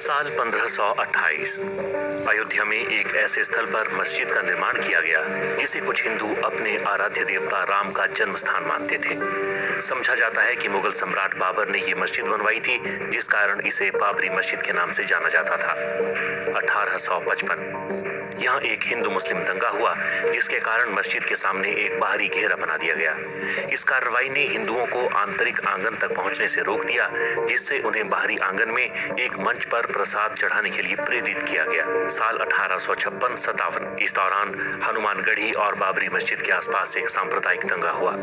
साल 1528 अयोध्या में एक ऐसे स्थल पर मस्जिद का निर्माण किया गया जिसे कुछ हिंदू अपने आराध्य देवता राम का जन्म स्थान मानते थे। समझा जाता है कि मुगल सम्राट बाबर ने ये मस्जिद बनवाई थी, जिस कारण इसे बाबरी मस्जिद के नाम से जाना जाता था। 1855 यहाँ एक हिंदू मुस्लिम दंगा हुआ, जिसके कारण मस्जिद के सामने एक बाहरी घेरा बना दिया गया। इस कार्रवाई ने हिंदुओं को आंतरिक आंगन तक पहुंचने से रोक दिया, जिससे उन्हें बाहरी आंगन में एक मंच पर प्रसाद चढ़ाने के लिए प्रेरित किया गया। साल 1856-57 इस दौरान हनुमानगढ़ी और बाबरी मस्जिद के आसपास एक सांप्रदायिक दंगा हुआ।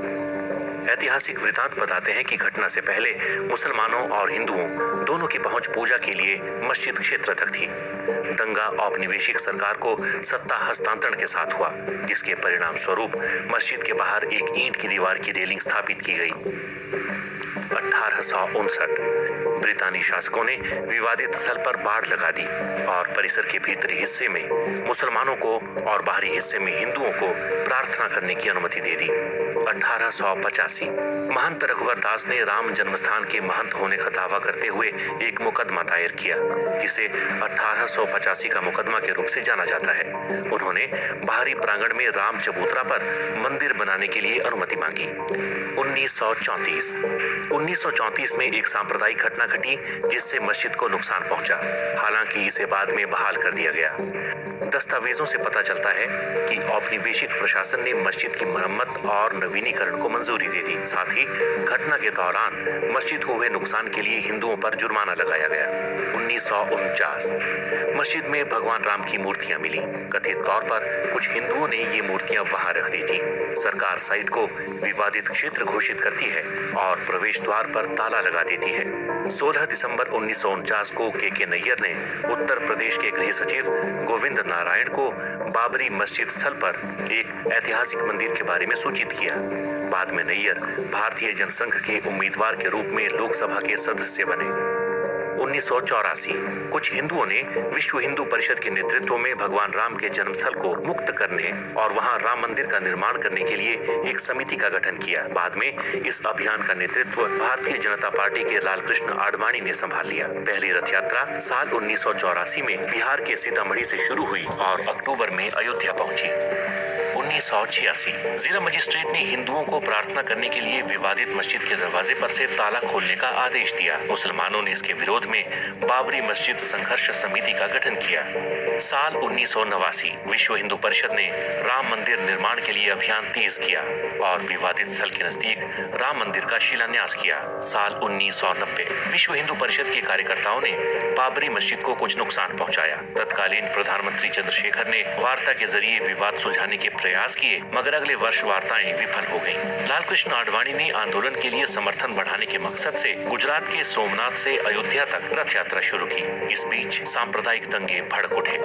ऐतिहासिक वृतांत बताते हैं कि घटना से पहले मुसलमानों और हिंदुओं दोनों की पहुंच पूजा के लिए मस्जिद क्षेत्र तक थी। दंगा औपनिवेशिक सरकार को सत्ता हस्तांतरण के साथ हुआ, जिसके परिणाम स्वरूप मस्जिद के बाहर एक ईंट की दीवार की रेलिंग स्थापित की गई। 1859 ब्रितानी शासकों ने विवादित स्थल पर बाड़ लगा दी और परिसर के भीतरी हिस्से में मुसलमानों को और बाहरी हिस्से में हिंदुओं को प्रार्थना करने की अनुमति दे दी। 1885 महंत रघुवर दास ने राम जन्मस्थान के महंत होने का दावा करते हुए एक मुकदमा दायर किया, जिसे 1885 का मुकदमा के रूप से जाना जाता है। उन्होंने बाहरी प्रांगण में राम चबूतरा पर मंदिर बनाने के लिए अनुमति मांगी। 1934 में एक सांप्रदायिक घटना घटी, जिससे मस्जिद को नुकसान पहुंचा। हालांकि इसे बाद में बहाल कर दिया गया। दस्तावेजों से पता चलता है कि औपनिवेशिक प्रशासन ने मस्जिद की मरम्मत और नवीनीकरण को मंजूरी दे दी। साथ ही घटना के दौरान मस्जिद को हुए नुकसान के लिए हिंदुओं पर जुर्माना लगाया गया। 1949 मस्जिद में भगवान राम की मूर्तियां मिली। कथित तौर पर कुछ हिंदुओं ने ये मूर्तियां वहां रख दी थी। सरकार साइट को विवादित क्षेत्र घोषित करती है और प्रवेश द्वार पर ताला लगा देती है। 16 दिसंबर 1949 को के नैयर ने उत्तर प्रदेश के गृह सचिव गोविंद नारायण को बाबरी मस्जिद स्थल पर एक ऐतिहासिक मंदिर के बारे में सूचित किया। बाद में नैयर भारतीय जनसंघ के उम्मीदवार के रूप में लोकसभा के सदस्य बने। 1984 कुछ हिंदुओं ने विश्व हिंदू परिषद के नेतृत्व में भगवान राम के जन्मस्थल को मुक्त करने और वहां राम मंदिर का निर्माण करने के लिए एक समिति का गठन किया। बाद में इस अभियान का नेतृत्व भारतीय जनता पार्टी के लालकृष्ण आडवाणी ने संभाल लिया। पहली रथ यात्रा साल 1984 में बिहार के सीतामढ़ी से शुरू हुई और अक्टूबर में अयोध्या पहुंची। 1986 जिला मजिस्ट्रेट ने हिंदुओं को प्रार्थना करने के लिए विवादित मस्जिद के दरवाजे पर से ताला खोलने का आदेश दिया। मुसलमानों ने इसके विरोध में बाबरी मस्जिद संघर्ष समिति का गठन किया। साल 1989 विश्व हिंदू परिषद ने राम मंदिर निर्माण के लिए अभियान तेज किया और विवादित स्थल के नजदीक राम मंदिर का शिलान्यास किया। साल 1990 विश्व हिंदू परिषद के कार्यकर्ताओं ने बाबरी मस्जिद को कुछ नुकसान पहुंचाया। तत्कालीन प्रधानमंत्री चंद्रशेखर ने वार्ता के जरिए विवाद सुलझाने के प्रयास किए, मगर अगले वर्ष वार्ताएं विफल हो गईं। लालकृष्ण आडवाणी ने आंदोलन के लिए समर्थन बढ़ाने के मकसद से गुजरात के सोमनाथ से अयोध्या तक रथ यात्रा शुरू की। इस बीच सांप्रदायिक दंगे भड़क उठे।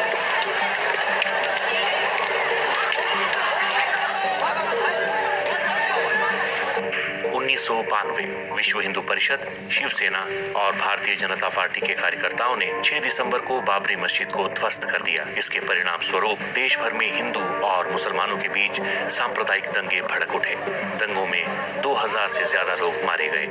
1992 विश्व हिंदू परिषद, शिवसेना और भारतीय जनता पार्टी के कार्यकर्ताओं ने 6 दिसंबर को बाबरी मस्जिद को ध्वस्त कर दिया। इसके परिणाम स्वरूप देश भर में हिंदू और मुसलमानों के बीच सांप्रदायिक दंगे भड़क उठे। दंगों में 2000 से ज्यादा लोग मारे गए।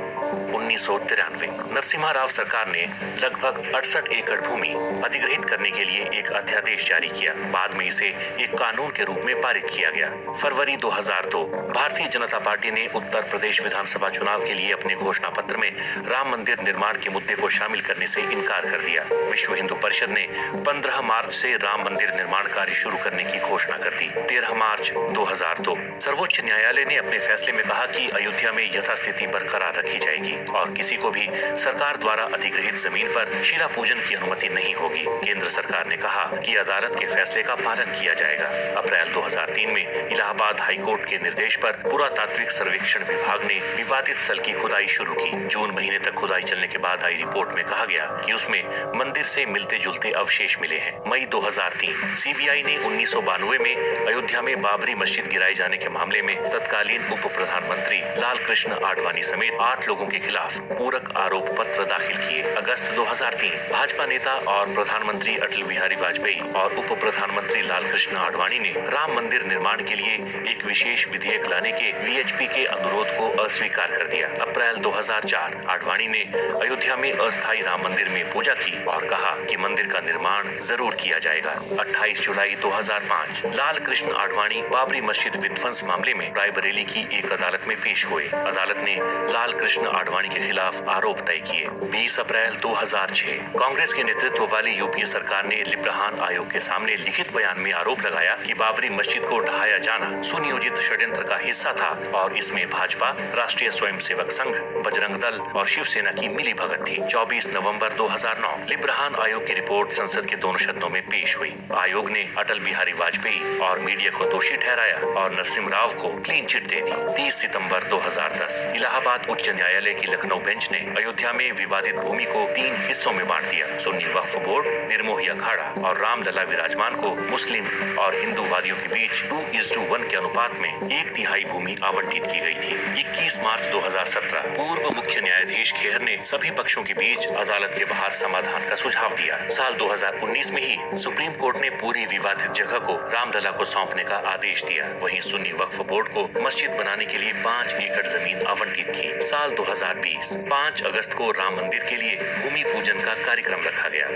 1993 नरसिम्हा राव सरकार ने लगभग 68 एकड़ भूमि अधिग्रहित करने के लिए एक अध्यादेश जारी किया। बाद में इसे एक कानून के रूप में पारित किया गया। फरवरी 2002 भारतीय जनता पार्टी ने उत्तर प्रदेश विधानसभा चुनाव के लिए अपने घोषणा पत्र में राम मंदिर निर्माण के मुद्दे को शामिल करने से इनकार कर दिया। विश्व हिंदू परिषद ने 15 मार्च से राम मंदिर निर्माण कार्य शुरू करने की घोषणा कर दी। 13 मार्च 2002 सर्वोच्च न्यायालय ने अपने फैसले में कहा कि अयोध्या में यथास्थिति बरकरार रखी जाएगी और किसी को भी सरकार द्वारा अधिग्रहित जमीन पर शिला पूजन की अनुमति नहीं होगी। केंद्र सरकार ने कहा कि अदालत के फैसले का पालन किया जाएगा। अप्रैल 2003 में इलाहाबाद हाईकोर्ट के निर्देश पर पुरातात्विक सर्वेक्षण विभाग ने विवादित स्थल की खुदाई शुरू की। जून महीने तक खुदाई चलने के बाद आई रिपोर्ट में कहा गया कि उसमें मंदिर से मिलते जुलते अवशेष मिले हैं। मई 2003 सीबीआई ने 1992 में अयोध्या में बाबरी मस्जिद गिराए जाने के मामले में तत्कालीन उप प्रधानमंत्री लालकृष्ण आडवाणी समेत 8 लोगों के खिलाफ पूरक आरोप पत्र दाखिल किए। अगस्त 2003 भाजपा नेता और प्रधानमंत्री अटल बिहारी वाजपेयी और उप प्रधानमंत्री लालकृष्ण आडवाणी ने राम मंदिर निर्माण के लिए एक विशेष विधेयक लाने के वीएचपी के अनुरोध को अस्वीकार कर कर दिया। अप्रैल 2004 आडवाणी ने अयोध्या में अस्थायी राम मंदिर में पूजा की और कहा कि मंदिर का निर्माण जरूर किया जाएगा। 28 जुलाई 2005 लाल कृष्ण आडवाणी बाबरी मस्जिद विध्वंस मामले में रायबरेली की एक अदालत में पेश हुए। अदालत ने लाल कृष्ण आडवाणी के खिलाफ आरोप तय किए। 20 अप्रैल 2006 कांग्रेस के नेतृत्व वाली यूपीए सरकार ने लिब्रहान आयोग के सामने लिखित बयान में आरोप लगाया कि बाबरी मस्जिद को ढहाया जाना सुनियोजित षड्यंत्र का हिस्सा था और इसमें भाजपा, राष्ट्रीय स्वयंसेवक संघ, बजरंग दल और शिवसेना की मिली भगत थी। 24 नवंबर 2009 लिब्रहान आयोग की रिपोर्ट संसद के दोनों सदनों में पेश हुई। आयोग ने अटल बिहारी वाजपेयी और मीडिया को दोषी ठहराया और नरसिम्हा राव को क्लीन चिट दे दी। 30 सितंबर 2010 इलाहाबाद उच्च न्यायालय की लखनऊ बेंच ने अयोध्या में विवादित भूमि को 3 हिस्सों में बांट दिया। सुन्नी वक्फ बोर्ड, निर्मोही अखाड़ा और रामलला विराजमान को मुस्लिम और हिंदू वादियों के बीच 2:1 के अनुपात में 1/3 भूमि आवंटित की गई थी। 21 मार्च 2017 पूर्व मुख्य न्यायाधीश खेहर ने सभी पक्षों के बीच अदालत के बाहर समाधान का सुझाव दिया। साल 2019 में ही सुप्रीम कोर्ट ने पूरी विवादित जगह को रामलला को सौंपने का आदेश दिया। वहीं सुन्नी वक्फ बोर्ड को मस्जिद बनाने के लिए 5 एकड़ जमीन आवंटित की। साल 2020 5 अगस्त को राम मंदिर के लिए भूमि पूजन का कार्यक्रम रखा गया।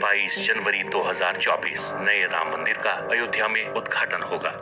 22 जनवरी 2024 नए राम मंदिर का अयोध्या में उद्घाटन होगा।